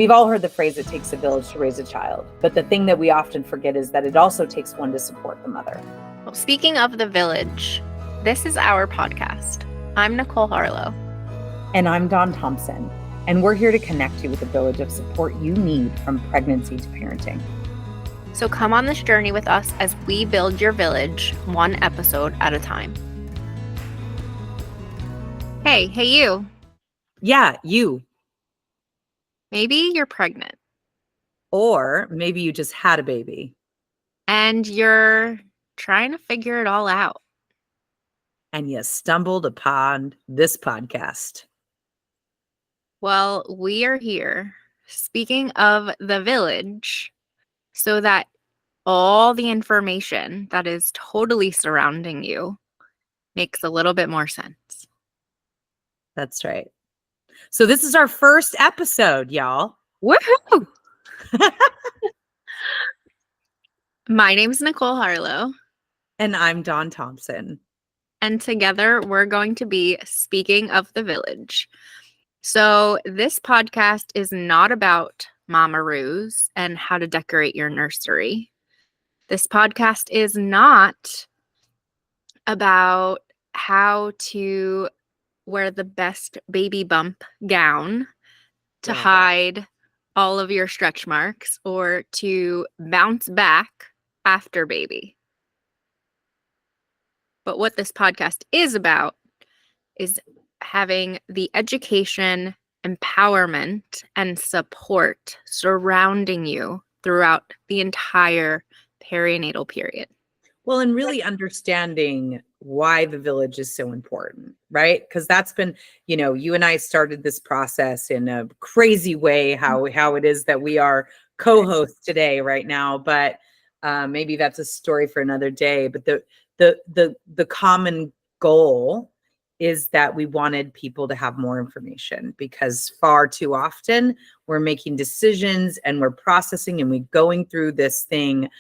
We've all heard the phrase, it takes a village to raise a child. But the thing that we often forget is that it also takes one to support the mother. Well, speaking of the village, this is our podcast. I'm Nicole Harlot. And I'm Dawn Thompson. And we're here to connect you with a village of support you need from pregnancy to parenting. So come on this journey with us as we build your village one episode at a time. Hey you. Yeah, you. Maybe you're pregnant. Or maybe you just had a baby. And you're trying to figure it all out. And you stumbled upon this podcast. Well, we are here, speaking of the village, so that all the information that is totally surrounding you makes a little bit more sense. That's right. So this is our first episode, y'all. Woohoo! My name's Nicole Harlot. And I'm Dawn Thompson. And together we're going to be speaking of the village. So this podcast is not about mamaroos and how to decorate your nursery. This podcast is not about how to wear the best baby bump gown to hide all of your stretch marks or to bounce back after baby. But what this podcast is about is having the education, empowerment, and support surrounding you throughout the entire perinatal period. Well, and really understanding why the village is so important, right? Because that's been, you and I started this process in a crazy way, how it is that we are co-hosts today right now, but maybe that's a story for another day. But the common goal is that we wanted people to have more information, because far too often we're making decisions and we're processing and we're going through this thing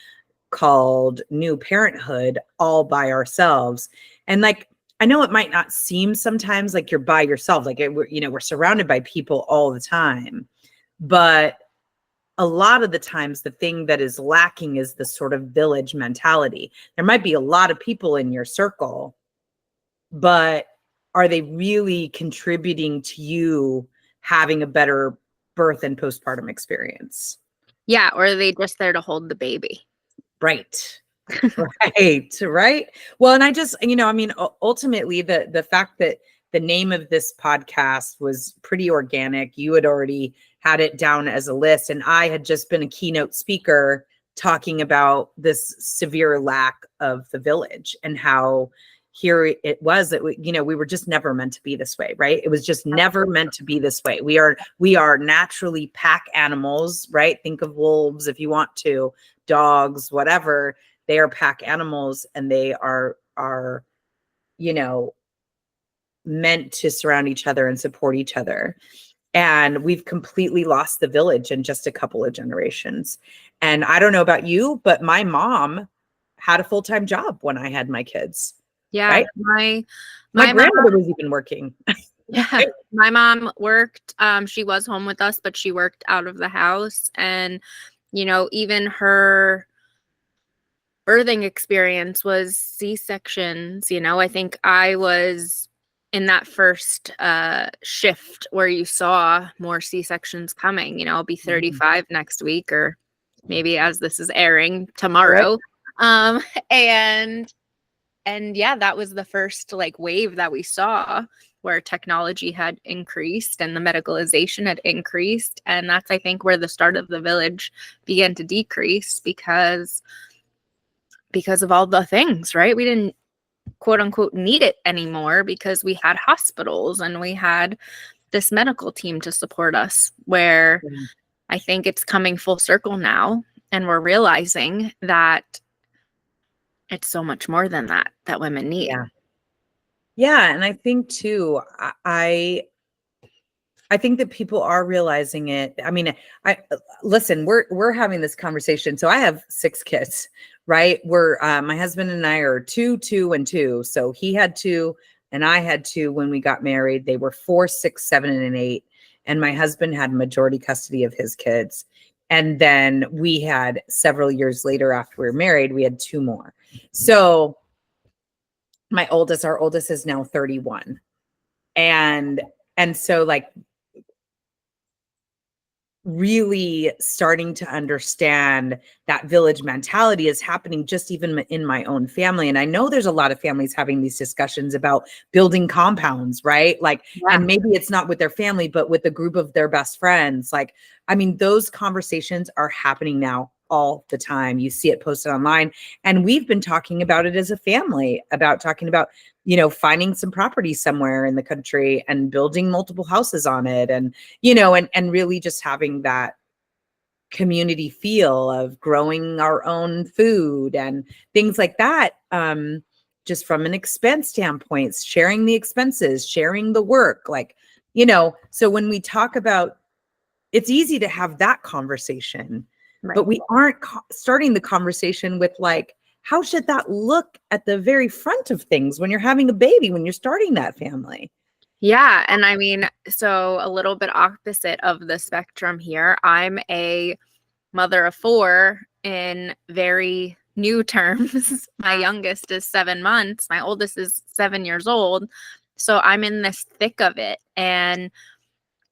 called new parenthood all by ourselves. And I know it might not seem sometimes like you're by yourself, we're surrounded by people all the time, but a lot of the times the thing that is lacking is the sort of village mentality. There might be a lot of people in your circle, but are they really contributing to you having a better birth and postpartum experience? Yeah, or are they just there to hold the baby? Right. Right. Well, and I just, ultimately the fact that the name of this podcast was pretty organic. You had already had it down as a list, and I had just been a keynote speaker talking about this severe lack of the village and how here it was that we were just never meant to be this way, right? It was just never meant to be this way. We are naturally pack animals, right? Think of wolves if you want to, dogs, whatever. They are pack animals, and they are meant to surround each other and support each other. And we've completely lost the village in just a couple of generations. And I don't know about you, but my mom had a full-time job when I had my kids. Yeah, right? My grandmother was even working. Yeah, my mom worked. She was home with us, but she worked out of the house. And, even her birthing experience was C-sections. I think I was in that first shift where you saw more C-sections coming. I'll be 35 next week, or maybe as this is airing tomorrow. Right. And yeah, that was the first wave that we saw where technology had increased and the medicalization had increased. And that's, I think, where the start of the village began to decrease because of all the things, right? We didn't quote unquote need it anymore because we had hospitals and we had this medical team to support us, where I think it's coming full circle now. And we're realizing that it's so much more than that women need. Yeah. And I think too, I think that people are realizing it. I mean, listen, we're having this conversation. So I have 6 kids, right? My husband and I are 2, 2, and 2. So he had 2 and I had 2 when we got married. They were 4, 6, 7, and 8. and my husband had majority custody of his kids. And then we had several years later, after we were married, we had 2 more. So our oldest is now 31. And so like really starting to understand that village mentality is happening just even in my own family. And I know there's a lot of families having these discussions about building compounds, right? Like, and maybe it's not with their family, but with a group of their best friends. Like, I mean, those conversations are happening now all the time. You see it posted online. And we've been talking about it as a family, about talking about, you know, finding some property somewhere in the country and building multiple houses on it. And, you know, and really just having that community feel of growing our own food and things like that. Just from an expense standpoint, sharing the expenses, sharing the work, like, you know, so when we talk about, it's easy to have that conversation, but we aren't starting the conversation with like, how should that look at the very front of things when you're having a baby, when you're starting that family? Yeah. And I mean, so a little bit opposite of the spectrum here. I'm a mother of 4 in very new terms. My youngest is 7 months. My oldest is 7 years old. So I'm in this thick of it. And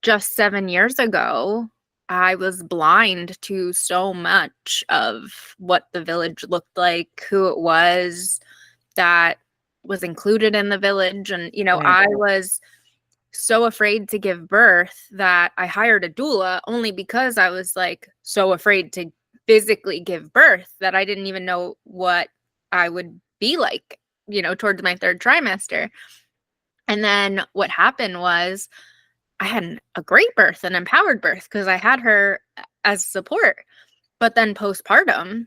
just 7 years ago, I was blind to so much of what the village looked like, who it was that was included in the village. And, you know, Right. I was so afraid to give birth that I hired a doula only because I was like so afraid to physically give birth that I didn't even know what I would be like, you know, towards my 3rd trimester. And then what happened was I had a great birth, an empowered birth, because I had her as support. But then postpartum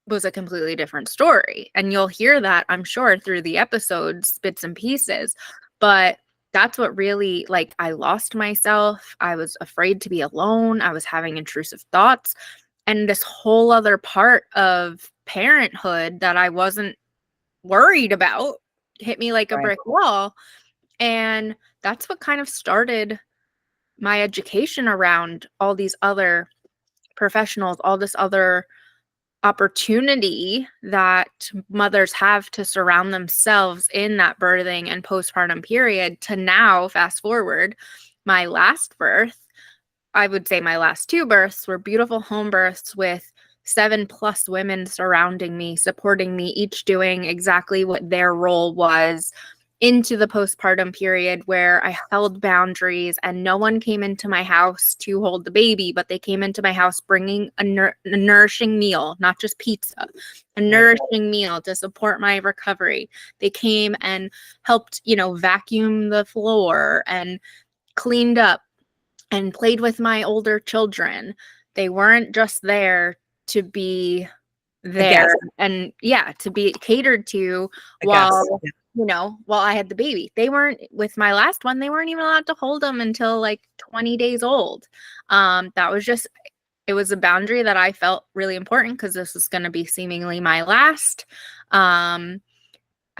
was a completely different story. And you'll hear that, I'm sure, through the episodes, bits and pieces. But that's what really, like, I lost myself. I was afraid to be alone. I was having intrusive thoughts. And this whole other part of parenthood that I wasn't worried about hit me like a Right. brick wall. And that's what kind of started my education around all these other professionals, all this other opportunity that mothers have to surround themselves in that birthing and postpartum period to now fast forward my last birth. I would say my last 2 births were beautiful home births with 7+ women surrounding me, supporting me, each doing exactly what their role was, into the postpartum period where I held boundaries and no one came into my house to hold the baby, but they came into my house bringing a nourishing meal, not just pizza, a nourishing meal to support my recovery. They came and helped, you know, vacuum the floor and cleaned up and played with my older children. They weren't just there to be there and to be catered to while while I had the baby. They weren't, with my last one, they weren't even allowed to hold them until like 20 days old. That was just, it was a boundary that I felt really important because this was going to be seemingly my last. I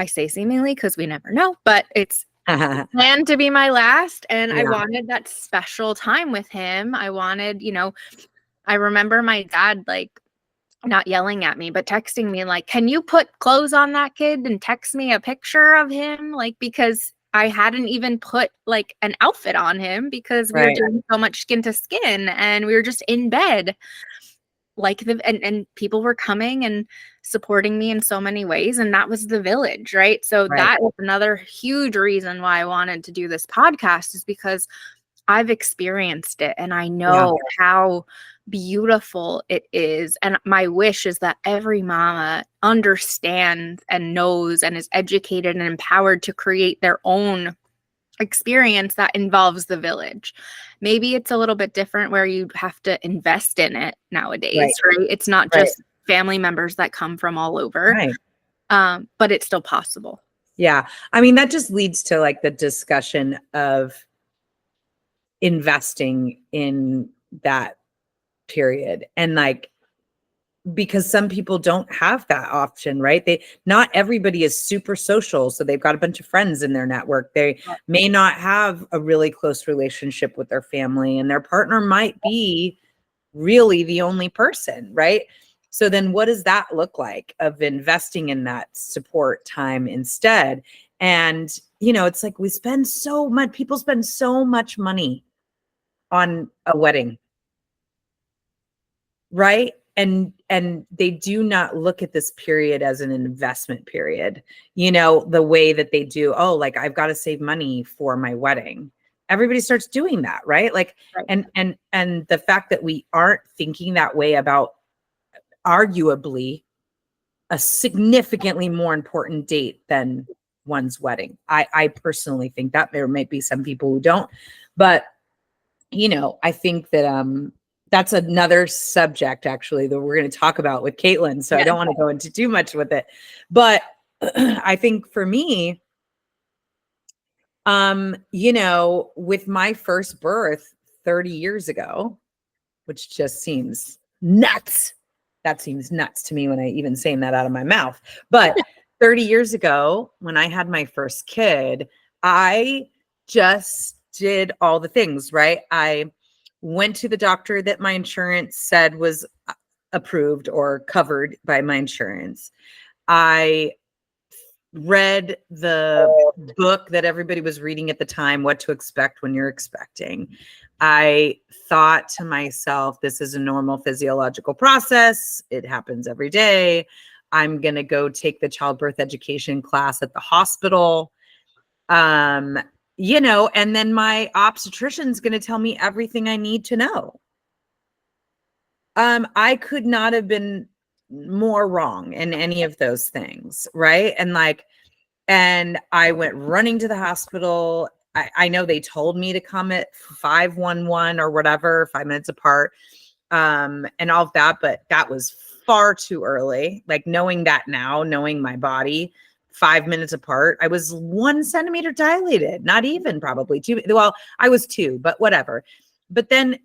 say seemingly because we never know, but it's planned to be my last. And I wanted that special time with him. I wanted, you know, I remember my dad like not yelling at me, but texting me like, can you put clothes on that kid and text me a picture of him? Like, because I hadn't even put like an outfit on him because we were doing so much skin to skin and we were just in bed. Like and people were coming and supporting me in so many ways. And that was the village, right? So that is another huge reason why I wanted to do this podcast, is because I've experienced it and I know how beautiful it is. And my wish is that every mama understands and knows and is educated and empowered to create their own experience that involves the village. Maybe it's a little bit different where you have to invest in it nowadays, right? It's not just family members that come from all over, but it's still possible. Yeah. I mean, that just leads to like the discussion of investing in that period. And like, because some people don't have that option, right? Not everybody is super social. So they've got a bunch of friends in their network. They may not have a really close relationship with their family, and their partner might be really the only person, right? So then what does that look like of investing in that support time instead? And, it's like people spend so much money on a wedding, right? And they do not look at this period as an investment period, the way that they do. Oh, like, I've got to save money for my wedding. Everybody starts doing that, right? Like, Right. and the fact that we aren't thinking that way about arguably a significantly more important date than one's wedding. I personally think that. There might be some people who don't, but I think that that's another subject actually that we're going to talk about with Caitlin. So I don't want to go into too much with it, but I think for me, with my first birth 30 years ago, which just seems nuts. That seems nuts to me when I even saying that out of my mouth. But 30 years ago, when I had my first kid, I just did all the things, right? I went to the doctor that my insurance said was approved or covered by my insurance. I read the book that everybody was reading at the time, What to Expect When You're Expecting. I thought to myself, this is a normal physiological process. It happens every day. I'm going to go take the childbirth education class at the hospital. And then my obstetrician's going to tell me everything I need to know. I could not have been more wrong in any of those things, right? And I went running to the hospital. I know they told me to come at 511 or whatever, 5 minutes apart, and all of that, but that was far too early. Like, knowing that now, knowing my body, 5 minutes apart, I was 1 centimeter dilated, not even probably 2. Well, I was 2, but whatever. But then,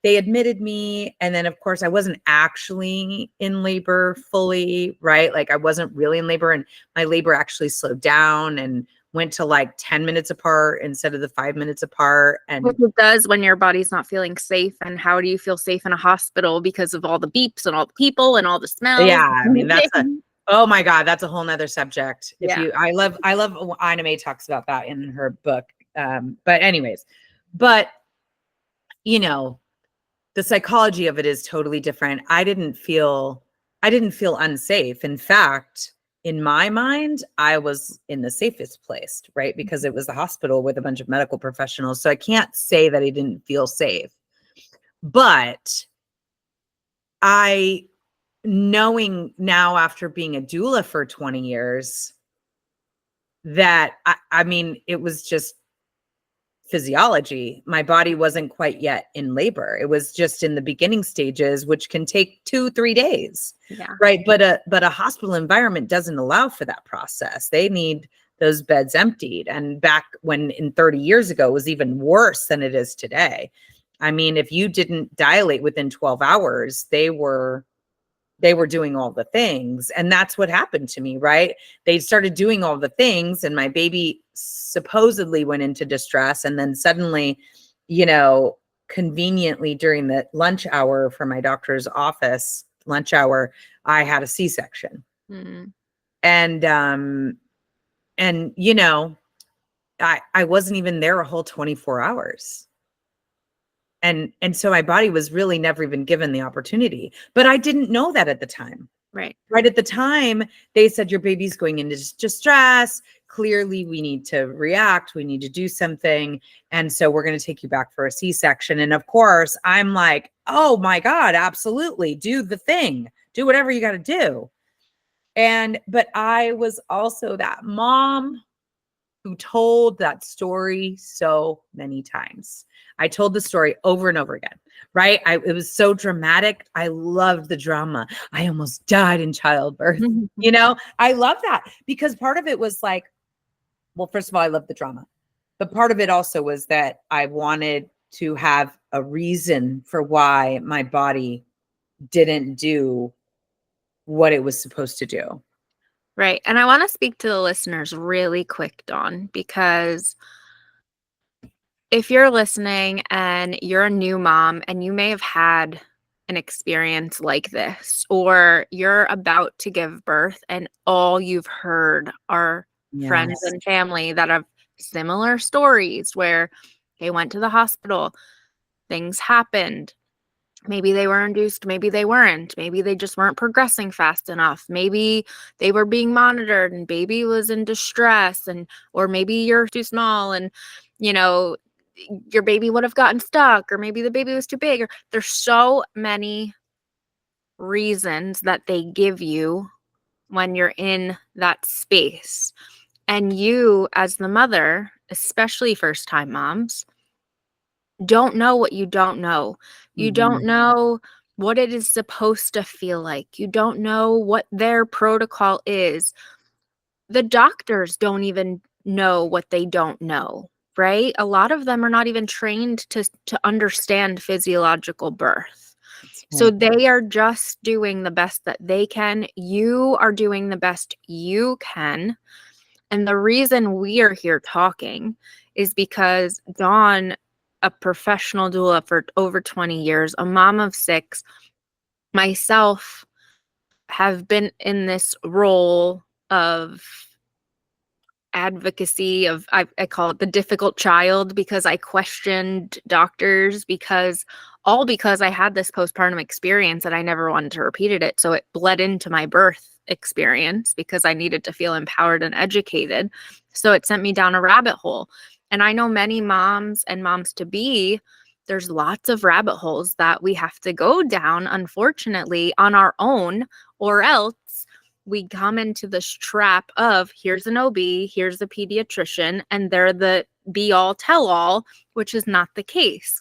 they admitted me. And then, of course, I wasn't actually in labor fully, right? Like, I wasn't really in labor, and my labor actually slowed down and went to like 10 minutes apart instead of the 5 minutes apart. And What it does when your body's not feeling safe, and how do you feel safe in a hospital because of all the beeps and all the people and all the smells? yeah, I mean, oh my God, that's a whole nother subject. I love Ina May talks about that in her book. But anyways, the psychology of it is totally different. I didn't feel unsafe. In fact, in my mind, I was in the safest place, right? Because it was the hospital with a bunch of medical professionals. So I can't say that I didn't feel safe. But knowing now, after being a doula for 20 years, that I mean, it was just physiology. My body wasn't quite yet in labor. It was just in the beginning stages, which can take 2-3 days. Yeah. Right. But a hospital environment doesn't allow for that process. They need those beds emptied. And back when, in 30 years ago, it was even worse than it is today. I mean, if you didn't dilate within 12 hours, they were doing all the things. And that's what happened to me, right? They started doing all the things, and my baby supposedly went into distress. And then suddenly, conveniently during the lunch hour for my doctor's office, lunch hour, I had a C-section. Mm-hmm. And I wasn't even there a whole 24 hours. And so my body was really never even given the opportunity, but I didn't know that at the time. Right. Right at the time, they said, your baby's going into distress. Clearly, we need to react. We need to do something. And so we're going to take you back for a C-section. And of course, I'm like, oh my God, absolutely. Do the thing. Do whatever you got to do. But I was also that mom who told that story so many times. I told the story over and over again, right? It was so dramatic. I loved the drama. I almost died in childbirth. I love that, because part of it was like, well, first of all, I love the drama, but part of it also was that I wanted to have a reason for why my body didn't do what it was supposed to do. Right. And I want to speak to the listeners really quick, Dawn, because if you're listening and you're a new mom and you may have had an experience like this, or you're about to give birth and all you've heard are friends Yes. and family that have similar stories where they went to the hospital, things happened. Maybe they were induced, maybe they weren't. Maybe they just weren't progressing fast enough. Maybe they were being monitored and baby was in distress, and or maybe you're too small and you know your baby would have gotten stuck, or maybe the baby was too big, or there's so many reasons that they give you when you're in that space. And you as the mother, especially first time moms, don't know what you don't know. You don't know what it is supposed to feel like. You don't know what their protocol is. The doctors don't even know what they don't know, right? A lot of them are not even trained to understand physiological birth. So they are just doing the best that they can. You are doing the best you can. And the reason we are here talking is because Dawn, a professional doula for over 20 years, a mom of 6, myself have been in this role of advocacy of I call it the difficult child, because I questioned doctors because I had this postpartum experience and I never wanted to repeat it. So it bled into my birth experience because I needed to feel empowered and educated. So it sent me down a rabbit hole. And I know many moms and moms to be, there's lots of rabbit holes that we have to go down, unfortunately, on our own, or else we come into this trap of here's an OB, here's a pediatrician, and they're the be all tell all, which is not the case.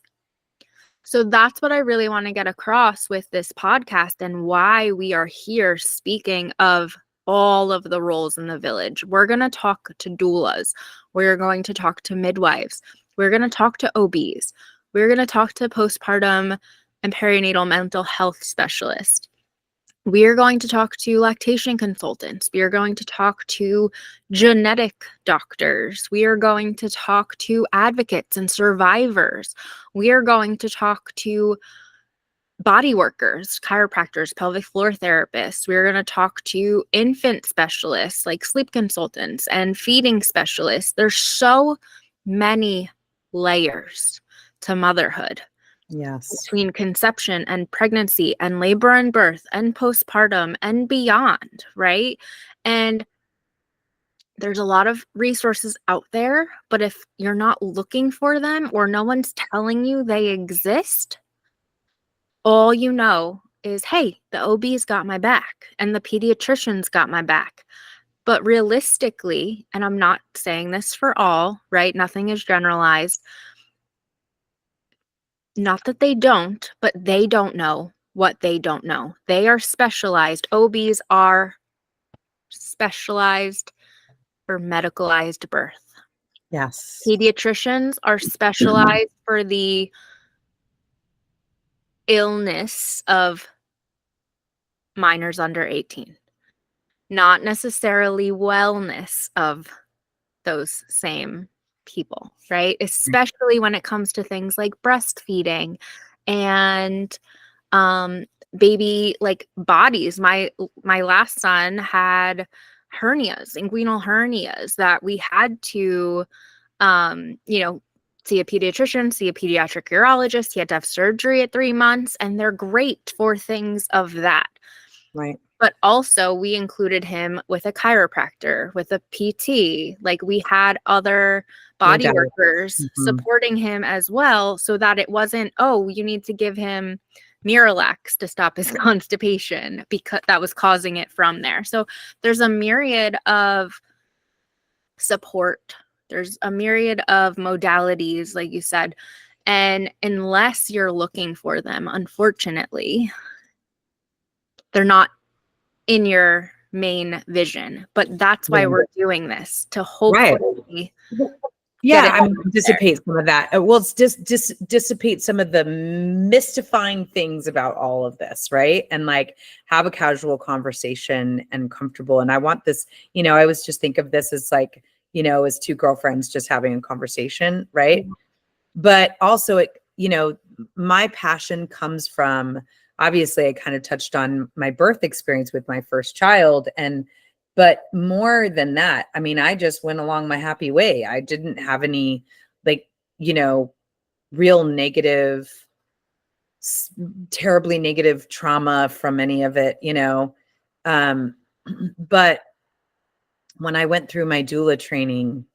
So that's what I really want to get across with this podcast and why we are here speaking of all of the roles in the village. We're going to talk to doulas. We're going to talk to midwives. We're going to talk to OBs. We're going to talk to postpartum and perinatal mental health specialists. We are going to talk to lactation consultants. We are going to talk to genetic doctors. We are going to talk to advocates and survivors. We are going to talk to body workers, chiropractors, pelvic floor therapists. We're going to talk to infant specialists like sleep consultants and feeding specialists. There's so many layers to motherhood. Yes. Between conception and pregnancy and labor and birth and postpartum and beyond, right? And there's a lot of resources out there, but if you're not looking for them or no one's telling you they exist, all you know is, hey, the OB's got my back and the pediatrician's got my back. But realistically, and I'm not saying this for all, right? Nothing is generalized. Not that they don't, but they don't know what they don't know. They are specialized. OBs are specialized for medicalized birth. Yes. Pediatricians are specialized for the illness of minors under 18, not necessarily wellness of those same people, right? Especially when it comes to things like breastfeeding and baby like bodies. My last son had hernias, inguinal hernias, that we had to see a pediatrician, see a pediatric urologist. He had to have surgery at 3 months, and they're great for things of that. Right. But also we included him with a chiropractor, with a PT. Like we had other body workers supporting him as well, so that it wasn't, oh, you need to give him Miralax to stop his constipation because that was causing it from there. So there's a myriad of support. There's a myriad of modalities, like you said. And unless you're looking for them, unfortunately, they're not in your main vision. But that's why we're doing this, to hopefully Yeah, it I mean, out there. dissipate some of that. Well, it's just dissipate some of the mystifying things about all of this, right? And like have a casual conversation and comfortable. And I want this, I always just think of this as like, as two girlfriends just having a conversation, right? But also my passion comes from, obviously I kind of touched on my birth experience with my first child, but more than that, I mean, I just went along my happy way. I didn't have any like, real negative, terribly negative trauma from any of it, um but when I went through my doula training,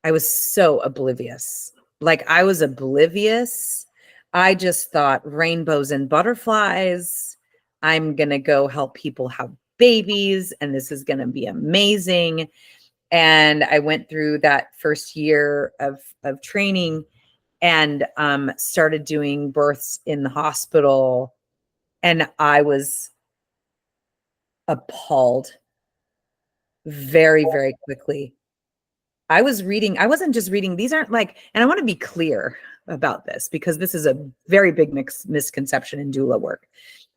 I was so oblivious. Like I was oblivious. I just thought rainbows and butterflies. I'm going to go help people have babies and this is going to be amazing. And I went through that first year of training and started doing births in the hospital. And I was appalled very, very quickly. I wasn't just reading, these aren't like, and I want to be clear about this because this is a very big misconception in doula work,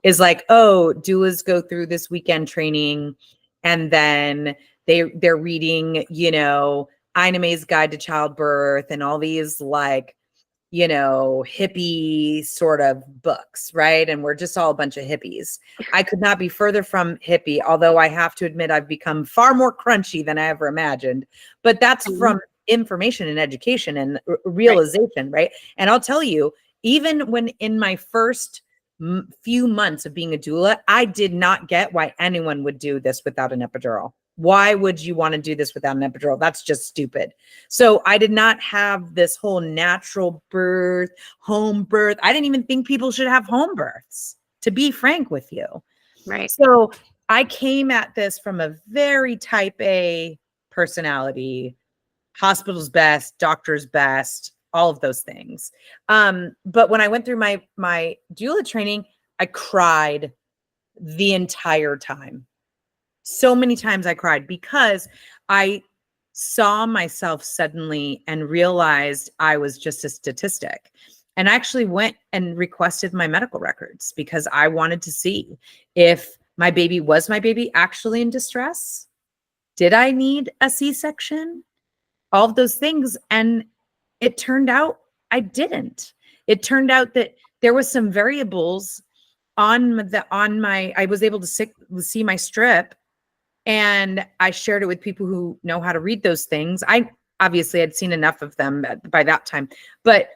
is like, oh, doulas go through this weekend training and then they're reading, Ina May's Guide to Childbirth and all these like, hippie sort of books, right? And we're just all a bunch of hippies. I could not be further from hippie, although I have to admit I've become far more crunchy than I ever imagined. But that's from information and education and realization, right? And I'll tell you, even when in my first few months of being a doula, I did not get why anyone would do this without an epidural. Why would you want to do this without an epidural? That's just stupid. So I did not have this whole natural birth, home birth. I didn't even think people should have home births, to be frank with you. Right. So I came at this from a very type A personality, hospital's best, doctor's best, all of those things. But when I went through my doula training, I cried the entire time. So many times I cried because I saw myself suddenly and realized I was just a statistic. And I actually went and requested my medical records because I wanted to see if my baby actually in distress. Did I need a C-section? All of those things. And it turned out I didn't. It turned out that there was some variables I was able to see my strip, and I shared it with people who know how to read those things. I obviously had seen enough of them by that time, but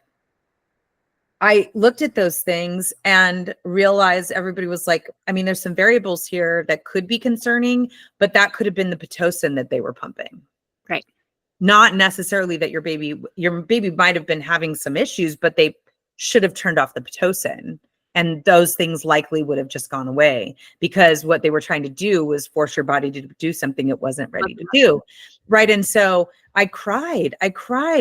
I looked at those things and realized everybody was like, I mean, there's some variables here that could be concerning, but that could have been the Pitocin that they were pumping. Right. Not necessarily that your baby might have been having some issues, but they should have turned off the Pitocin. And those things likely would have just gone away because what they were trying to do was force your body to do something it wasn't ready to do. Right. And so I cried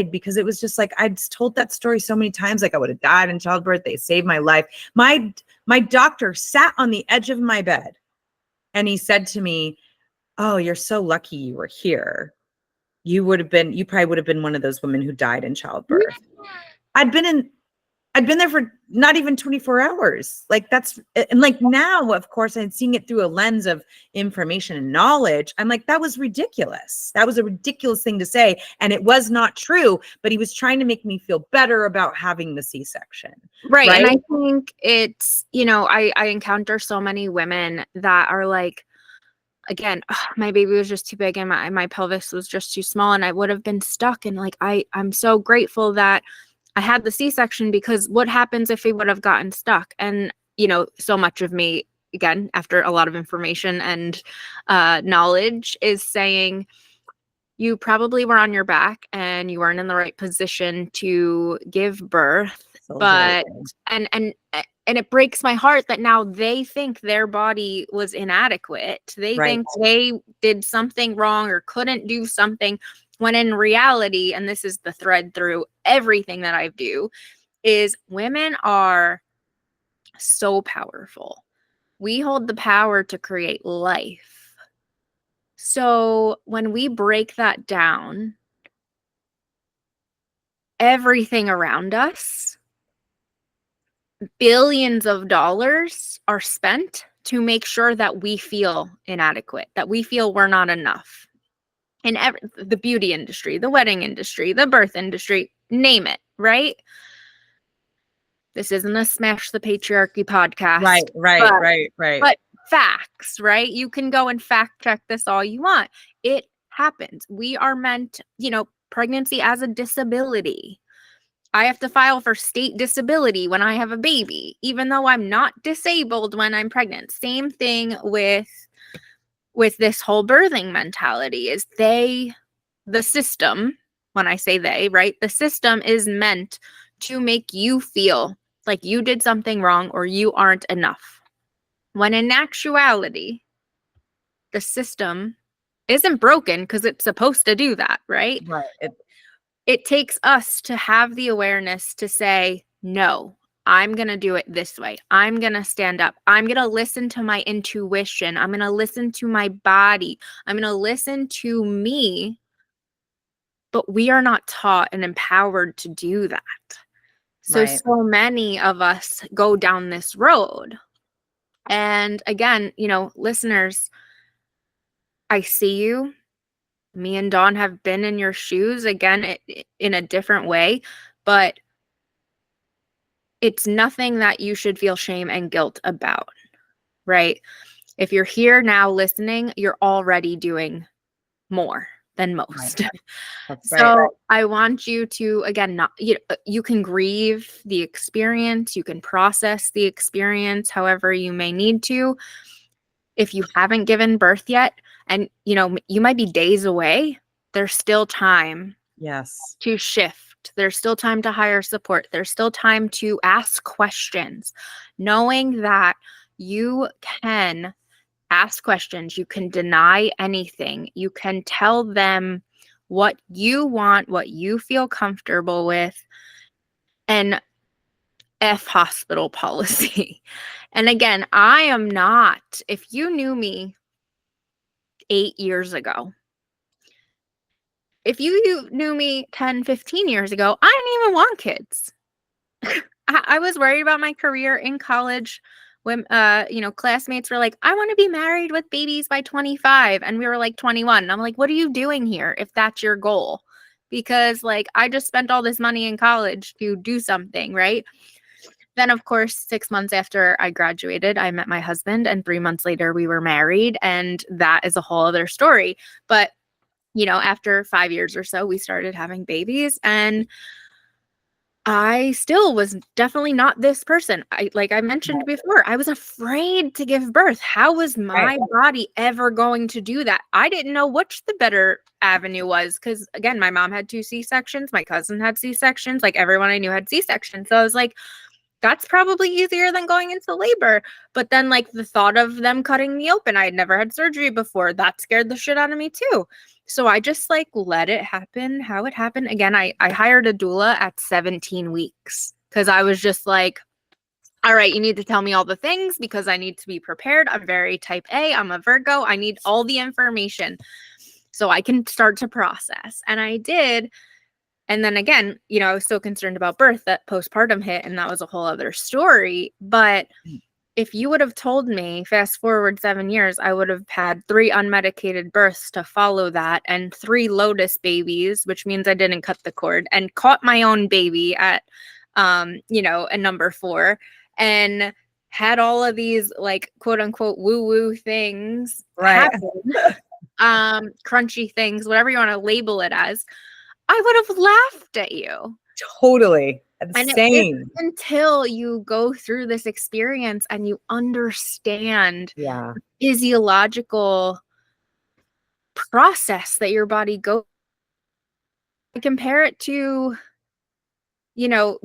because it was just like, I'd told that story so many times. Like I would have died in childbirth. They saved my life. My doctor sat on the edge of my bed and he said to me, "Oh, you're so lucky you were here. You probably would have been one of those women who died in childbirth." I'd been there for not even 24 hours. Like and like now, of course, I'm seeing it through a lens of information and knowledge. I'm like, that was ridiculous. That was a ridiculous thing to say. And it was not true, but he was trying to make me feel better about having the C-section. Right. And I think it's, I encounter so many women that are like, again, my baby was just too big and my pelvis was just too small and I would have been stuck. And like, I'm so grateful that I had the C-section because what happens if we would have gotten stuck? And, so much of me, again, after a lot of information and knowledge is saying you probably were on your back and you weren't in the right position to give birth. But, and it breaks my heart that now they think their body was inadequate. They think they did something wrong or couldn't do something. When in reality, and this is the thread through everything that I do, is women are so powerful. We hold the power to create life. So when we break that down, everything around us, billions of dollars are spent to make sure that we feel inadequate, that we feel we're not enough. In the beauty industry, the wedding industry, the birth industry, name it, right? This isn't a smash the patriarchy podcast. Right. But facts, right? You can go and fact check this all you want. It happens. We are meant, pregnancy as a disability. I have to file for state disability when I have a baby, even though I'm not disabled when I'm pregnant. Same thing with this whole birthing mentality is the system, when I say they, right? The system is meant to make you feel like you did something wrong or you aren't enough. When in actuality, the system isn't broken because it's supposed to do that, right? Right. It takes us to have the awareness to say, no, I'm going to do it this way. I'm going to stand up. I'm going to listen to my intuition. I'm going to listen to my body. I'm going to listen to me. But we are not taught and empowered to do that. So many of us go down this road. And again, listeners, I see you. Me and Dawn have been in your shoes, again, in a different way, but it's nothing that you should feel shame and guilt about, right? If you're here now listening, you're already doing more than most. Right. That's So right. I want you to, again, you can grieve the experience, you can process the experience however you may need to. If you haven't given birth yet, and you might be days away, there's still time to shift. There's still time to hire support. There's still time to ask questions, knowing that you can ask questions. You can deny anything. You can tell them what you want, what you feel comfortable with, and F hospital policy. And again, I am not, if you knew me 8 years ago, if you knew me 10, 15 years ago, I didn't even want kids. I was worried about my career in college when, classmates were like, I want to be married with babies by 25. And we were like 21. And I'm like, what are you doing here if that's your goal? Because I just spent all this money in college to do something, right? Then, of course, 6 months after I graduated, I met my husband, and 3 months later we were married. And that is a whole other story. But, after 5 years or so, we started having babies, and I still was definitely not this person. Like I mentioned before, I was afraid to give birth. How was my body ever going to do that? I didn't know which the better avenue was because, again, my mom had 2 C-sections. My cousin had C-sections. Everyone I knew had C-sections. So I was like, that's probably easier than going into labor. But then the thought of them cutting me open, I had never had surgery before. That scared the shit out of me too. So I just let it happen how it happened. Again, I hired a doula at 17 weeks because I was just like, all right, you need to tell me all the things because I need to be prepared. I'm very type A. I'm a Virgo. I need all the information so I can start to process. And I did. And then again, I was so concerned about birth that postpartum hit, and that was a whole other story. But if you would have told me, fast forward 7 years, I would have had 3 unmedicated births to follow that and 3 Lotus babies, which means I didn't cut the cord, and caught my own baby at, a number 4, and had all of these quote unquote woo-woo things happen, crunchy things, whatever you want to label it as. I would have laughed at you. Totally. And Same. Until you go through this experience and you understand the physiological process that your body goes. I compare it to,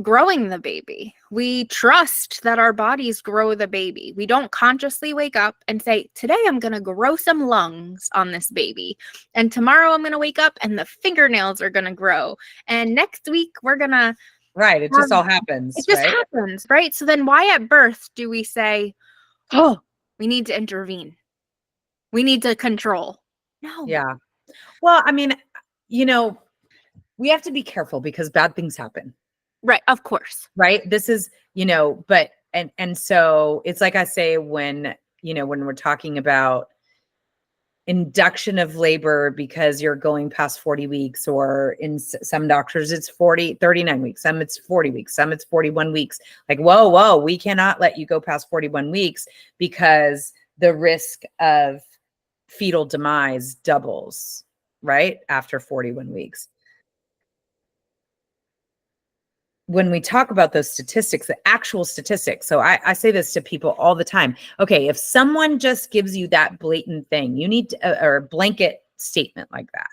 growing the baby. We trust that our bodies grow the baby. We don't consciously wake up and say, today I'm going to grow some lungs on this baby. And tomorrow I'm going to wake up and the fingernails are going to grow. And next week we're going to. Right. It just all happens. It just happens, right? So then why at birth do we say, oh, we need to intervene? We need to control. No. Yeah. Well, I mean, we have to be careful because bad things happen. Right. Of course. Right. This is, but, and so it's like I say, when we're talking about induction of labor because you're going past 40 weeks, or in some doctors it's 39 weeks, some it's 40 weeks, some it's 41 weeks. Like, whoa, we cannot let you go past 41 weeks because the risk of fetal demise doubles, right, after 41 weeks. When we talk about those statistics, the actual statistics, so I say this to people all the time. Okay, if someone just gives you that blatant thing, you need to, or a blanket statement like that,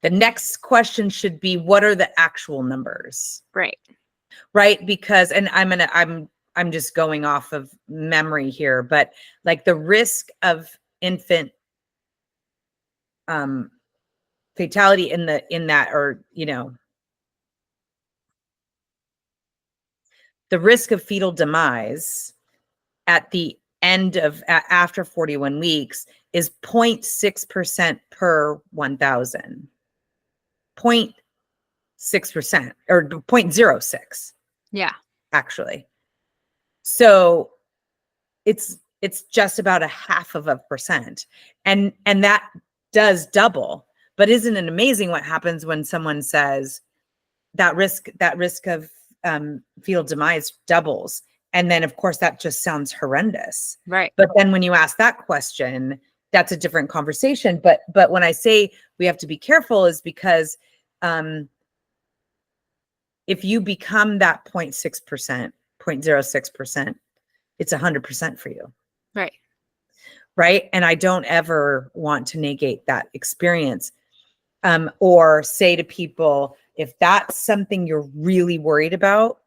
the next question should be, what are the actual numbers? Right. Right? Because, and I'm just going off of memory here, but like the risk of infant fatality in that, or the risk of fetal demise at the end of after 41 weeks is 0.6% per 1,000. 0.6% or 0.06. Yeah. Actually. So it's just about 0.5%. And that does double. But isn't it amazing what happens when someone says that risk of fetal demise doubles? And then, of course, that just sounds horrendous. Right. But then when you ask that question, that's a different conversation. But when I say we have to be careful is because if you become that 0.6%, 0.06%, it's 100% for you. Right. Right. And I don't ever want to negate that experience, or say to people, if that's something you're really worried about,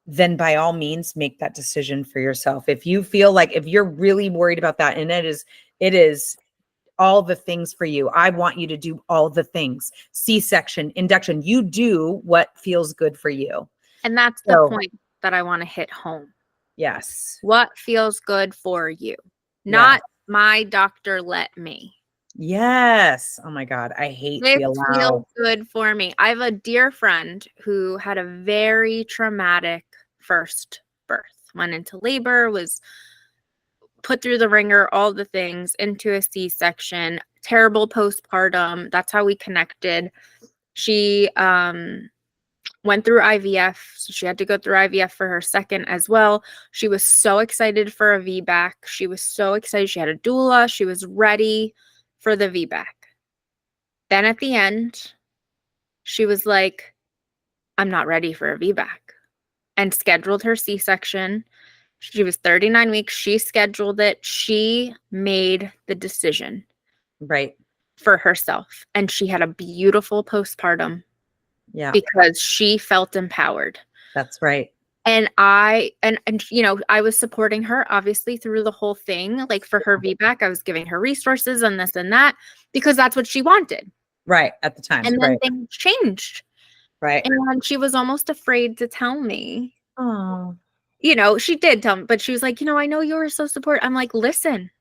then by all means make that decision for yourself. If you feel like, if you're really worried about that, and it is all the things for you, I want you to do all the things. C-section, induction, you do what feels good for you. And that's the point that I want to hit home. Yes. What feels good for you? Not my doctor let me. Yes. Oh my God. I hate the allow. Feels good for me. I have a dear friend who had a very traumatic first birth, went into labor, was put through the ringer, all the things, into a C-section, terrible postpartum. That's how we connected. She went through IVF, so she had to go through IVF for her second as well. She was so excited for a VBAC. She was so excited. She had a doula. She was ready for the VBAC. Then at the end, she was like, I'm not ready for a VBAC, and scheduled her C-section. She was 39 weeks. She scheduled it. She made the decision. Right. For herself. And she had a beautiful postpartum. Yeah. Because she felt empowered. That's right. And I was supporting her obviously through the whole thing. Like for her VBAC, I was giving her resources and this and that because that's what she wanted. Right. At the time. And then things changed. Right. And she was almost afraid to tell me. Oh. She did tell me, but she was like, I know you were so supportive. I'm like, listen.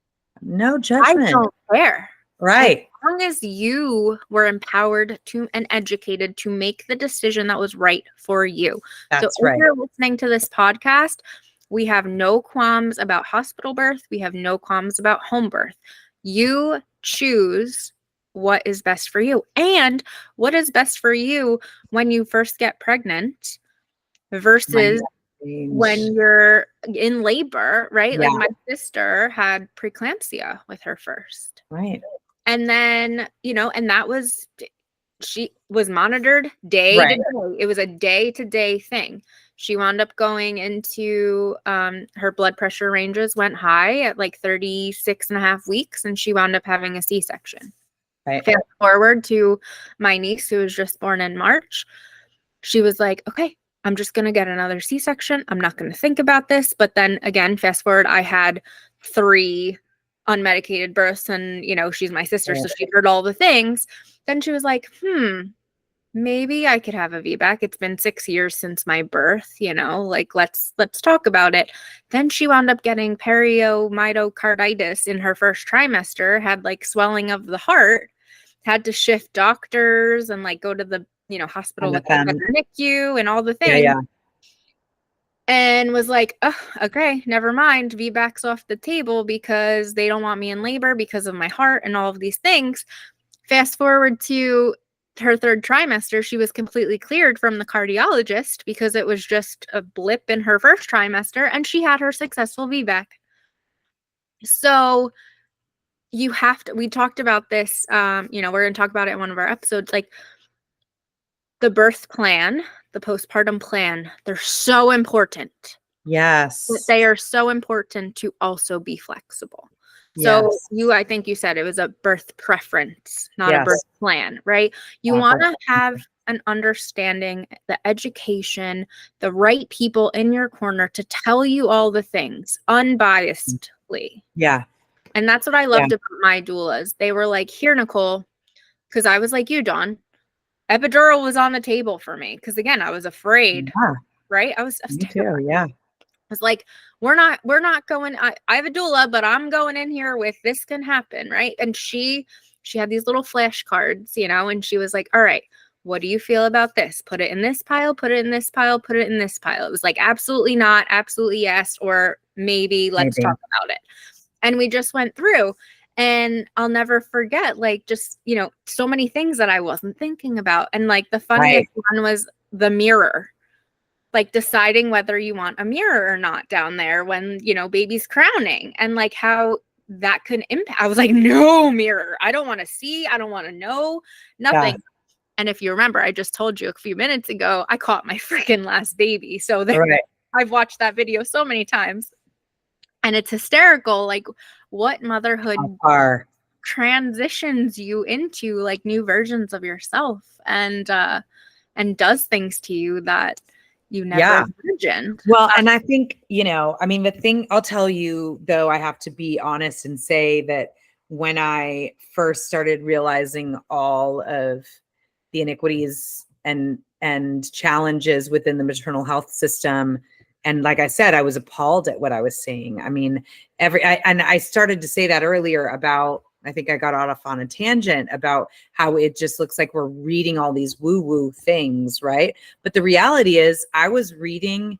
No judgment. I don't care. Right. As long as you were empowered to and educated to make the decision that was right for you. That's so right. If you're listening to this podcast, we have no qualms about hospital birth. We have no qualms about home birth. You choose what is best for you. And what is best for you when you first get pregnant versus when you're in labor, right? Yeah. Like my sister had preeclampsia with her first. Right. And then, and that was, she was monitored day to day. It was a day-to-day thing. She wound up going into, her blood pressure ranges went high at like 36.5 weeks, and she wound up having a C-section. Right. Fast forward to my niece, who was just born in March. She was like, okay, I'm just going to get another C-section. I'm not going to think about this. But then again, fast forward, I had 3 unmedicated births, and she's my sister, so she heard all the things. Then she was like, maybe I could have a VBAC. It's been 6 years since my birth, like let's talk about it. Then she wound up getting periomyocarditis in her first trimester, had like swelling of the heart, had to shift doctors and like go to the, you know, hospital with the NICU and all the things. Yeah. And was like, oh, okay, never mind. VBAC's off the table because they don't want me in labor because of my heart and all of these things. Fast forward to her 3rd trimester, she was completely cleared from the cardiologist because it was just a blip in her 1st trimester, and she had her successful VBAC. So you have to, we talked about this, you know, we're going to talk about it in one of our episodes, like the birth plan, the postpartum plan, they're so important. Yes. But they are so important to also be flexible. So I think you said it was a birth preference, not a birth plan, right? You want to have an understanding, the education, the right people in your corner to tell you all the things unbiasedly. Yeah. And that's what I loved about my doulas. They were like, here, Nicole, because I was like you, Dawn. Epidural was on the table for me because, again, I was afraid, right? I was terrified. Yeah. I was like, we're not going, I have a doula, but I'm going in here with this can happen, right? And she had these little flashcards, you know, and she was like, all right, what do you feel about this? Put it in this pile, put it in this pile, put it in this pile. It was like, absolutely not, absolutely yes, or maybe let's talk about it. And we just went through, and I'll never forget, like, just, you know, so many things that I wasn't thinking about. And like the funniest one was the mirror. Like deciding whether you want a mirror or not down there when, you know, baby's crowning, and like how that could impact. I was like, no mirror. I don't want to see. I don't want to know nothing. Yeah. And if you remember, I just told you a few minutes ago, I caught my freaking last baby. So I've watched that video so many times, and it's hysterical. Like what motherhood transitions you into like new versions of yourself, and does things to you that you never imagined. Well, and I think, you know, I mean, the thing I'll tell you, though, I have to be honest and say that when I first started realizing all of the iniquities and challenges within the maternal health system, and like I said, I was appalled at what I was seeing. I mean, I started to say that earlier about, I think I got off on a tangent about how it just looks like we're reading all these woo-woo things, right? But the reality is I was reading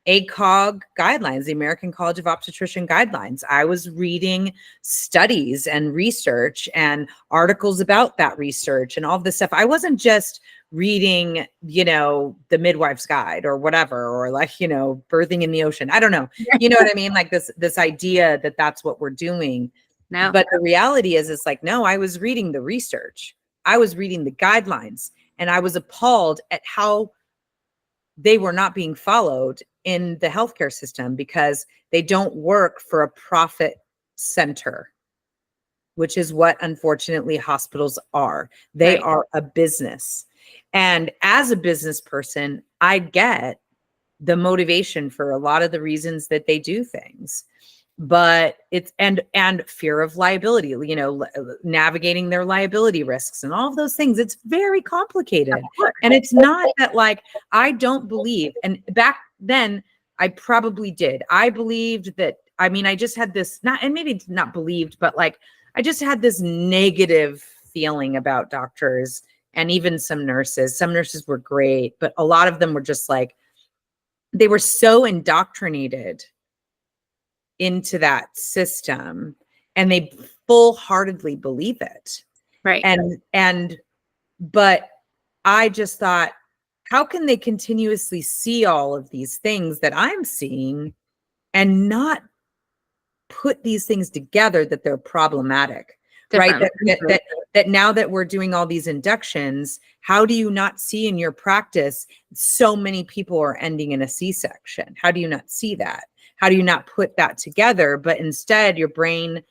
ACOG guidelines, the American College of Obstetrician guidelines. I was reading studies and research and articles about that research and all of this stuff. I wasn't just reading, you know, the midwife's guide or whatever, or like, you know, birthing in the ocean. I don't know. You know what I mean? Like this idea that that's what we're doing. No. But the reality is, it's like, no, I was reading the research. I was reading the guidelines, and I was appalled at how they were not being followed in the healthcare system because they don't work for a profit center, which is what unfortunately hospitals are. They are a business. And as a business person, I get the motivation for a lot of the reasons that they do things. But it's, and fear of liability, you know, navigating their liability risks and all of those things. It's very complicated. And it's not that, like, I don't believe, and back then I probably did. I believed that, I mean, I just had this, not, and maybe not believed, but like, I just had this negative feeling about doctors and even some nurses. Some nurses were great, but a lot of them were just like, they were so indoctrinated into that system, and they full-heartedly believe it. Right. But I just thought, how can they continuously see all of these things that I'm seeing and not put these things together that they're problematic? Right. That now that we're doing all these inductions, how do you not see in your practice so many people are ending in a C-section? How do you not see that? How do you not put that together? But instead, your brain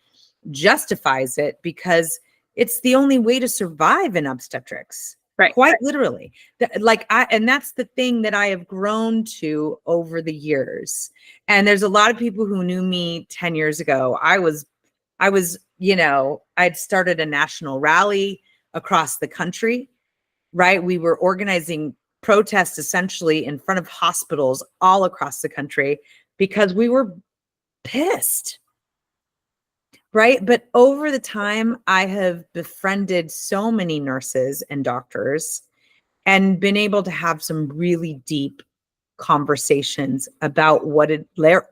justifies it because it's the only way to survive in obstetrics. Right. Quite literally. And that's the thing that I have grown to over the years. And there's a lot of people who knew me 10 years ago. I was, you know, I'd started a national rally across the country, right? We were organizing protests essentially in front of hospitals all across the country because we were pissed. Right. But over the time, I have befriended so many nurses and doctors and been able to have some really deep conversations about what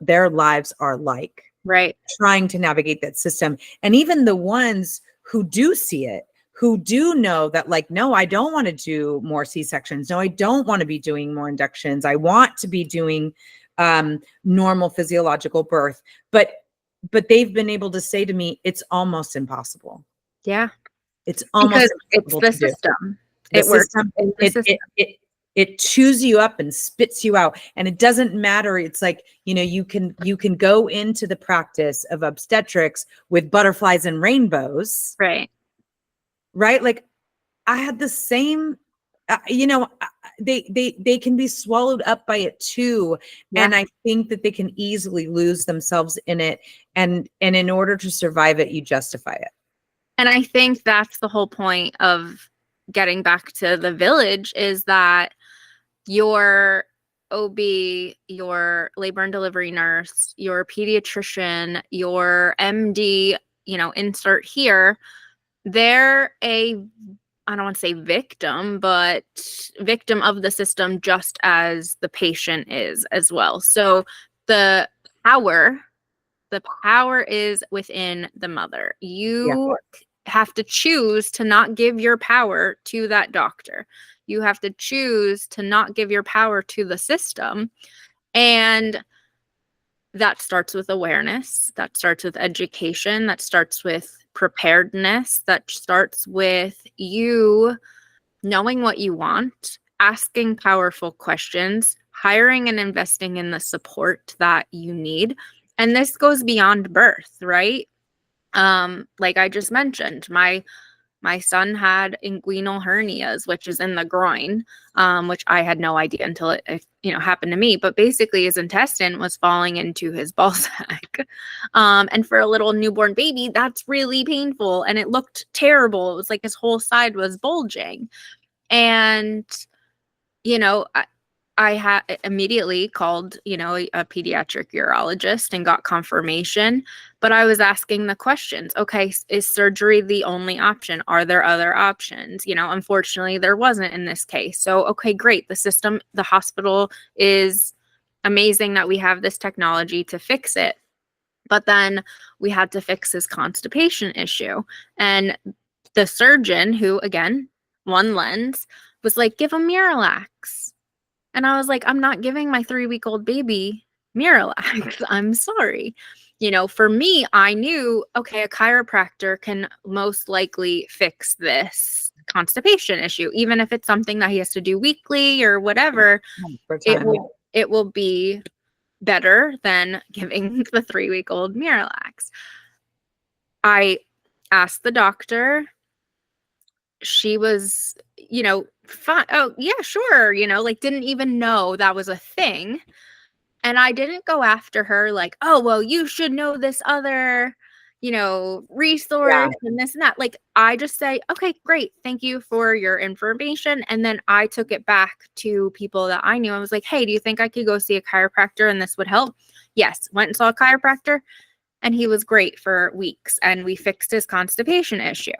their lives are like, Right. trying to navigate that system. And even the ones who do see it, who do know that, like, no, I don't want to do more C-sections. No, I don't want to be doing more inductions. I want to be doing normal physiological birth. But they've been able to say to me, it's almost impossible. Yeah. It's almost Because it's impossible the to do. system. The It works system, in the system. it chews you up and spits you out. And it doesn't matter. It's like, you can go into the practice of obstetrics with butterflies and rainbows, Right. right? Like, I had the same, they can be swallowed up by it too. Yeah. And I think that they can easily lose themselves in it. And in order to survive it, you justify it. And I think that's the whole point of getting back to the village, is that your OB, your labor and delivery nurse, your pediatrician, your MD, insert here, they're I don't want to say victim, but victim of the system, just as the patient is as well. So the power is within the mother. You have to choose to not give your power to that doctor. You have to choose to not give your power to the system. And that starts with awareness. That starts with education. That starts with preparedness. That starts with you knowing what you want, asking powerful questions, hiring and investing in the support that you need. And this goes beyond birth, right? Like I just mentioned, my son had inguinal hernias, which is in the groin, which I had no idea until it happened to me. But basically, his intestine was falling into his ball sack. And for a little newborn baby, that's really painful. And it looked terrible. It was like his whole side was bulging. And, I had immediately called, a pediatric urologist and got confirmation, but I was asking the questions. Okay, is surgery the only option? Are there other options? Unfortunately, there wasn't in this case. So, okay, great. The hospital is amazing that we have this technology to fix it. But then we had to fix his constipation issue. And the surgeon, who, again, one lens, was like, give him Miralax. And I was like, I'm not giving my 3-week-old baby Miralax. I'm sorry. For me, I knew, okay, a chiropractor can most likely fix this constipation issue, even if it's something that he has to do weekly or whatever. It will be better than giving the 3-week-old Miralax. I asked the doctor. She was, fine. Oh, yeah, sure. Didn't even know that was a thing. And I didn't go after her like, oh, well, you should know this other, resource and this and that. Like, I just say, okay, great. Thank you for your information. And then I took it back to people that I knew. I was like, hey, do you think I could go see a chiropractor and this would help? Yes. Went and saw a chiropractor and he was great for weeks. And we fixed his constipation issue.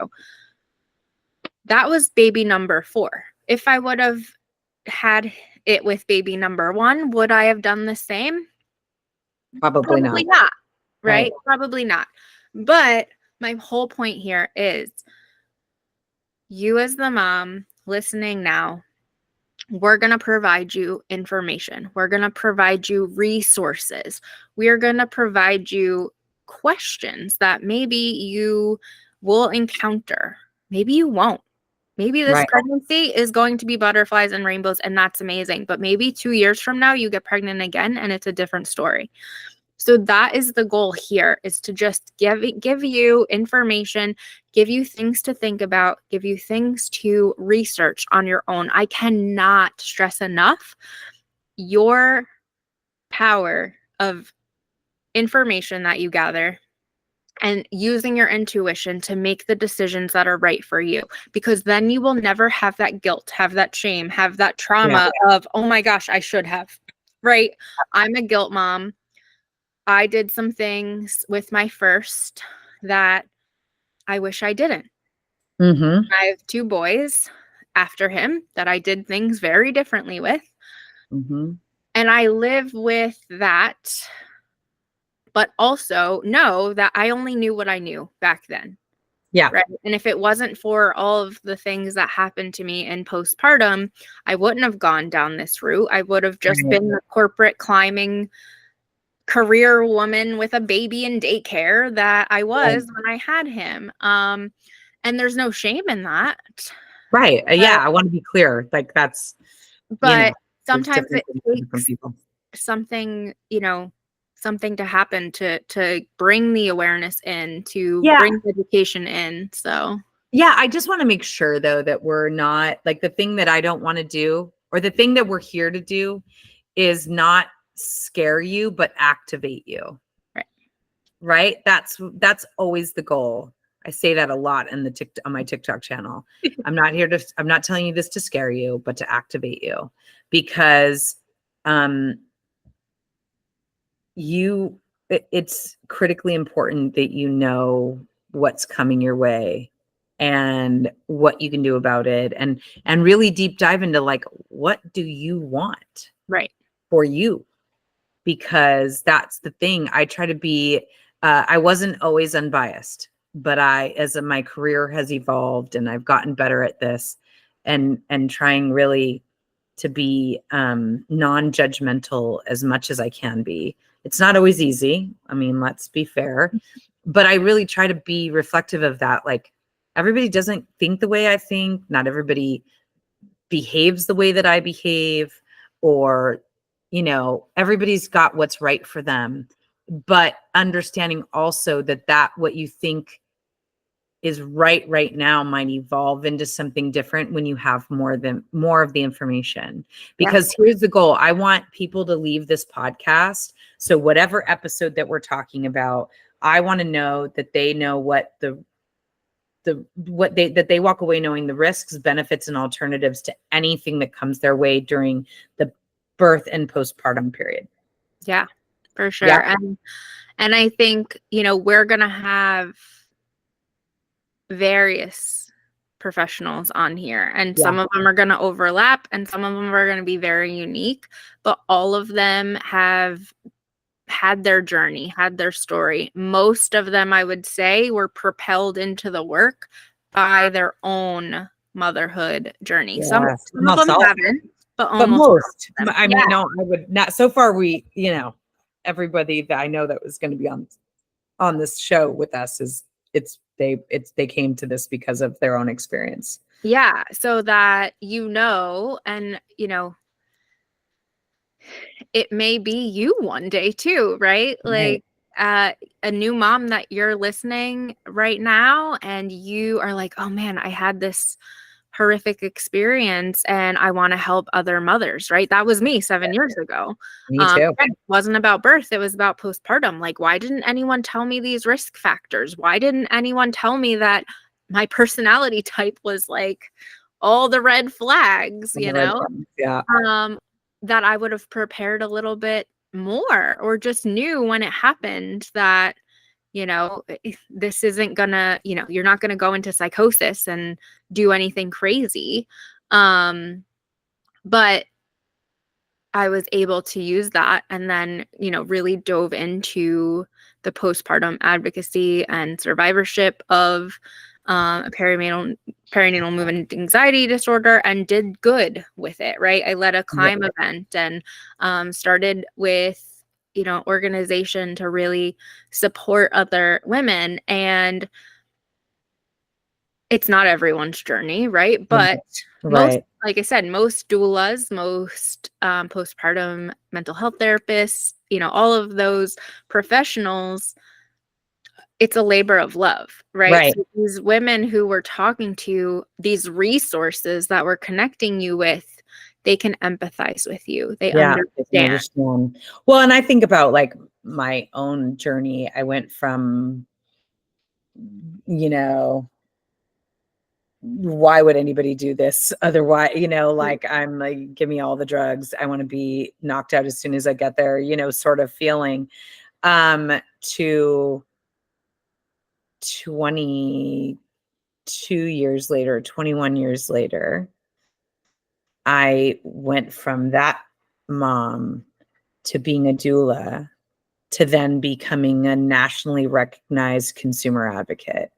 That was baby number 4. If I would have had it with baby number 1, would I have done the same? Probably not. Right? Probably not. But my whole point here is, you as the mom listening now, we're going to provide you information. We're going to provide you resources. We are going to provide you questions that maybe you will encounter. Maybe you won't. Maybe this pregnancy is going to be butterflies and rainbows, and that's amazing. But maybe 2 years from now, you get pregnant again, and it's a different story. So that is the goal here, is to just give you information, give you things to think about, give you things to research on your own. I cannot stress enough your power of information that you gather and using your intuition to make the decisions that are right for you, because then you will never have that guilt, have that shame, have that trauma of, oh my gosh, I should have, right? I'm a guilt mom. I did some things with my first, that I wish I didn't. Mm-hmm. I have 2 boys after him that I did things very differently with. Mm-hmm. And I live with that, but also know that I only knew what I knew back then. Yeah. Right. And if it wasn't for all of the things that happened to me in postpartum, I wouldn't have gone down this route. I would have just Right. been the corporate climbing career woman with a baby in daycare that I was when I had him. And there's no shame in that. Right. Yeah. I want to be clear. Like that's, But there's sometimes different it things for different takes people. something, something to happen to bring the awareness in, to Yeah. bring education in. So Yeah. I just want to make sure though, that we're not like the thing that I don't want to do, or the thing that we're here to do is not scare you, but activate you. right. Right. That's always the goal. I say that a lot in on my TikTok channel. I'm not telling you this to scare you, but to activate you, because it's critically important that you know what's coming your way and what you can do about it, and really deep dive into like, what do you want Right. for you? Because that's the thing. I try to be, I wasn't always unbiased, but as my career has evolved and I've gotten better at this, and trying really to be non-judgmental as much as I can be. It's not always easy. I mean, let's be fair, but I really try to be reflective of that. Like, everybody doesn't think the way I think. Not everybody behaves the way that I behave, or, everybody's got what's right for them. But understanding also that what you think is right now might evolve into something different when you have more of the information. Yeah. Because here's the goal. I want people to leave this podcast. So whatever episode that we're talking about, I want to know that they know what that they walk away knowing the risks, benefits, and alternatives to anything that comes their way during the birth and postpartum period. Yeah, for sure. Yeah. And I think, we're going to have various professionals on here, and some of them are going to overlap and some of them are going to be very unique, but all of them have had their journey, had their story. Most of them, I would say, were propelled into the work by their own motherhood journey. Some of them haven't, but almost most. I mean, no, I would not. So far, everybody that I know that was going to be on this show with us they came to this because of their own experience. Yeah, so that and it may be you one day too, right? Like a new mom that you're listening right now and you are like, oh man, I had this horrific experience and I want to help other mothers, right? That was me 7 years ago. Me too. It wasn't about birth, it was about postpartum. Like, why didn't anyone tell me these risk factors? Why didn't anyone tell me that my personality type was like all the red flags, Yeah. that I would have prepared a little bit more, or just knew when it happened that, this isn't gonna, you're not gonna go into psychosis and do anything crazy. But I was able to use that and then, really dove into the postpartum advocacy and survivorship of a perinatal movement anxiety disorder, and did good with it, right? I led a climb event and started with, organization to really support other women. And it's not everyone's journey, right? But most, like I said, most doulas, most postpartum mental health therapists, all of those professionals, it's a labor of love, right? So these women who we're talking to, these resources that we're connecting you with, they can empathize with you. They understand. Well, and I think about like my own journey. I went from, why would anybody do this otherwise? Like, I'm like, give me all the drugs. I want to be knocked out as soon as I get there, sort of feeling, to 22 years later, 21 years later, I went from that mom to being a doula to then becoming a nationally recognized consumer advocate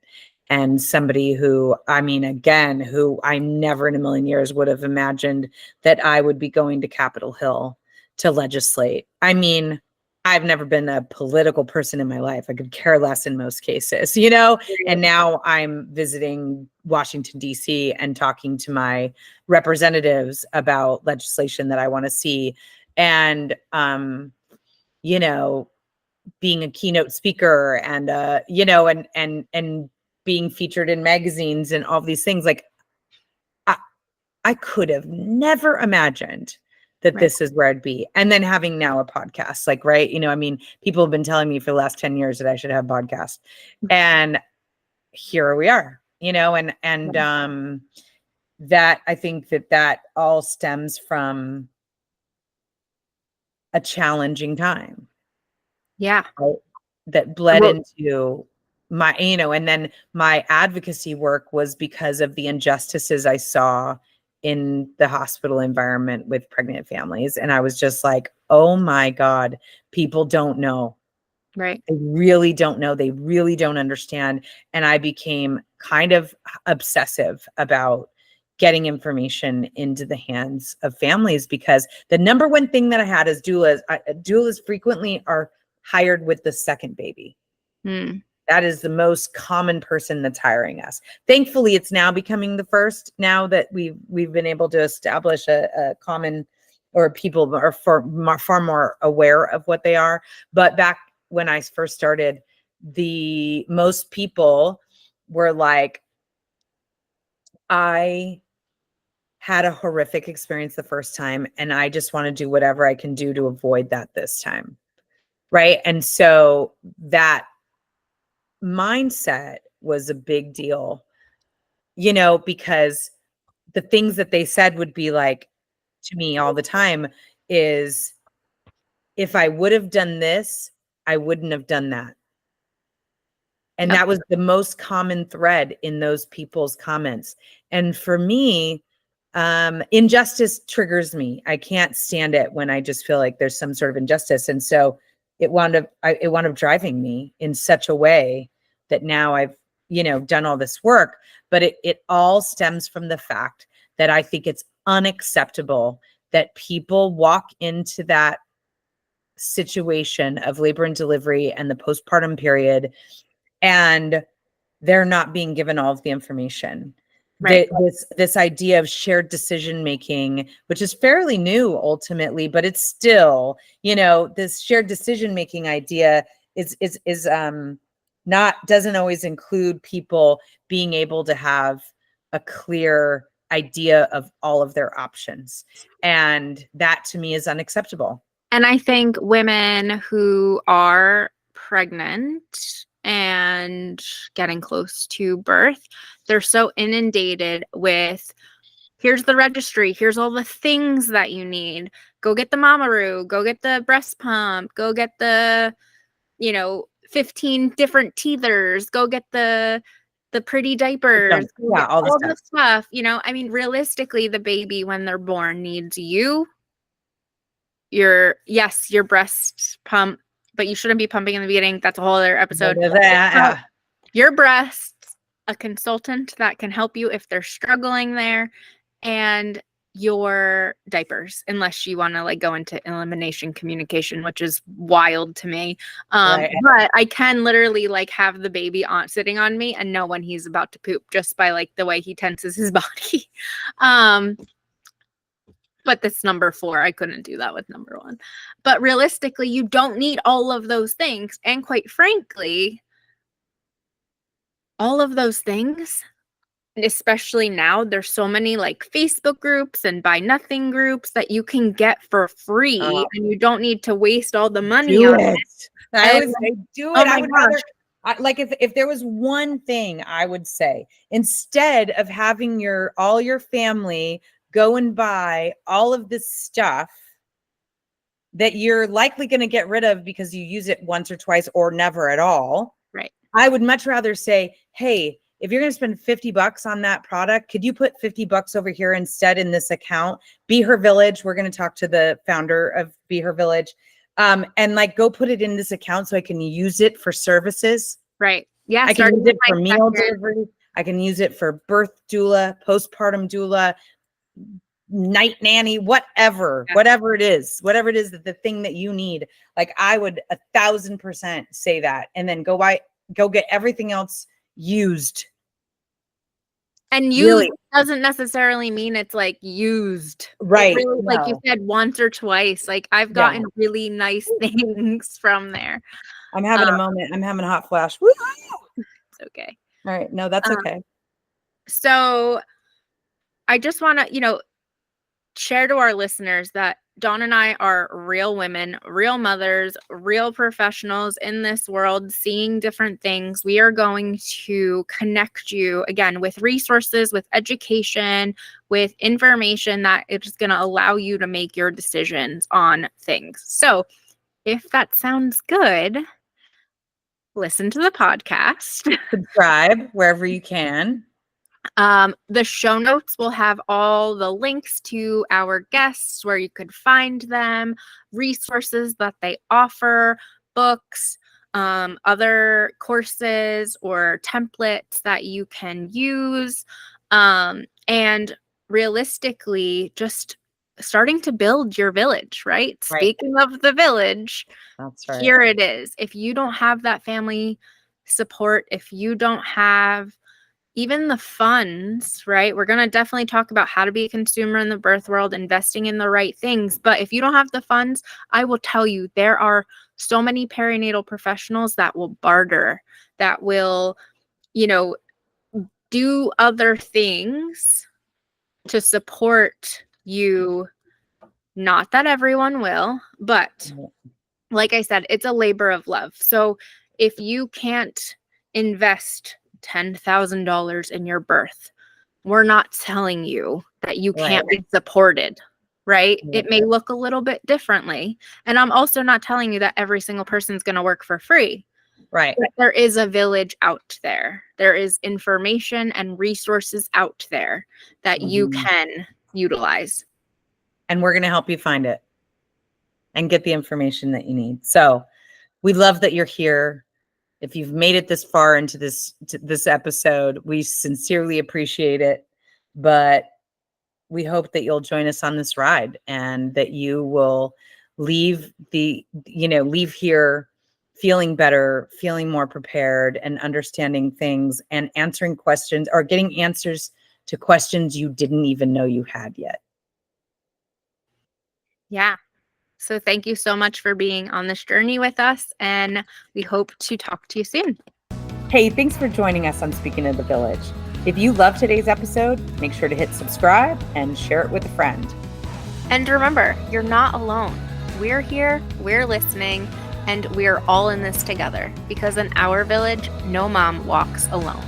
and somebody who, I mean, again, who I never in a million years would have imagined that I would be going to Capitol Hill to legislate. I mean, I've never been a political person in my life. I could care less in most cases, you know? And now I'm visiting Washington, D.C. and talking to my representatives about legislation that I want to see. And, you know, being a keynote speaker and, you know, and being featured in magazines and all these things. Like, I could have never imagined that this is where I'd be. And then having now a podcast, like, right. You know, I mean, people have been telling me for the last 10 years that I should have a podcast, and here we are, you know, and that I think that all stems from a challenging time. Yeah. Right? That bled into my, you know, and then my advocacy work was because of the injustices I saw in the hospital environment with pregnant families. And I was just like, oh my God, people don't know. Right. They really don't know. They really don't understand. And I became kind of obsessive about getting information into the hands of families, because the number one thing that I had is doulas frequently are hired with the second baby. That is the most common person that's hiring us. Thankfully, it's now becoming the first, now that we've been able to establish a common, or people are far more aware of what they are. But back when I first started, the most people were like, I had a horrific experience the first time, and I just want to do whatever I can do to avoid that this time. Right. And so that mindset was a big deal, you know, because the things that they said would be like to me all the time is, if I would have done this, I wouldn't have done that. And that was the most common thread in those people's comments. And for me, injustice triggers me. I can't stand it when I just feel like there's some sort of injustice. And so it wound up driving me in such a way that now I've, you know, done all this work. But it all stems from the fact that I think it's unacceptable that people walk into that situation of labor and delivery and the postpartum period, and they're not being given all of the information. Right. This idea of shared decision making, which is fairly new ultimately, but it's still, you know, this shared decision making idea is not, doesn't always include people being able to have a clear idea of all of their options. And that to me is unacceptable. And I think women who are pregnant and getting close to birth, they're so inundated with, here's the registry, here's all the things that you need. Go get the Mamaroo, go get the breast pump, go get the, you know, 15 different teethers, go get the pretty diapers, yeah, all the stuff. You know, I mean, realistically, the baby when they're born needs you, your breast pump, but you shouldn't be pumping in the beginning. That's a whole other episode. Your breasts, a consultant that can help you if they're struggling there, and your diapers, unless you want to like go into elimination communication, which is wild to me. But I can literally like have the baby sitting on me and know when he's about to poop just by like the way he tenses his body. But that's number 4. I couldn't do that with number 1. But realistically, you don't need all of those things. And quite frankly, all of those things, especially now, there's so many like Facebook groups and buy nothing groups that you can get for free, and you don't need to waste all the money on it. I would say do it. Oh, I would rather, like, if there was one thing I would say, instead of having all your family go and buy all of this stuff that you're likely going to get rid of because you use it once or twice or never at all, Right. I would much rather say, hey, if you're going to spend $50 on that product, could you put $50 over here instead in this account? Be Her Village. We're going to talk to the founder of Be Her Village. And like, go put it in this account so I can use it for services. Right. Yeah. I can use it for meal delivery. I can use it for birth doula, postpartum doula, night nanny, whatever it is that the thing that you need. Like, I would 1,000% say that, and then go get everything else used. And used doesn't necessarily mean it's like used. Right. Really, like you said, once or twice. Like, I've gotten really nice things from there. I'm having a moment. I'm having a hot flash. Woo! It's okay. All right. No, that's okay. So I just want to, share to our listeners that Dawn and I are real women, real mothers, real professionals in this world, seeing different things. We are going to connect you again with resources, with education, with information that is going to allow you to make your decisions on things. So if that sounds good, listen to the podcast. Subscribe wherever you can. The show notes will have all the links to our guests, where you could find them, resources that they offer, books, other courses or templates that you can use, and realistically just starting to build your village, right? Speaking of the village, that's right. Here it is. If you don't have that family support, if you don't have even the funds, right? We're going to definitely talk about how to be a consumer in the birth world, investing in the right things. But if you don't have the funds, I will tell you, there are so many perinatal professionals that will barter, that will, do other things to support you. Not that everyone will, but like I said, it's a labor of love. So if you can't invest $10,000 in your birth, we're not telling you that you can't be supported, right? It may look a little bit differently. And I'm also not telling you that every single person is going to work for free. Right. But there is a village out there. There is information and resources out there that you can utilize. And we're going to help you find it and get the information that you need. So we love that you're here. If you've made it this far into this episode, we sincerely appreciate it. But we hope that you'll join us on this ride, and that you will leave here feeling better, feeling more prepared, and understanding things, and answering questions, or getting answers to questions you didn't even know you had yet. Yeah. So thank you so much for being on this journey with us, and we hope to talk to you soon. Hey, thanks for joining us on Speaking of the Village. If you love today's episode, make sure to hit subscribe and share it with a friend. And remember, you're not alone. We're here, we're listening, and we're all in this together, because in our village, no mom walks alone.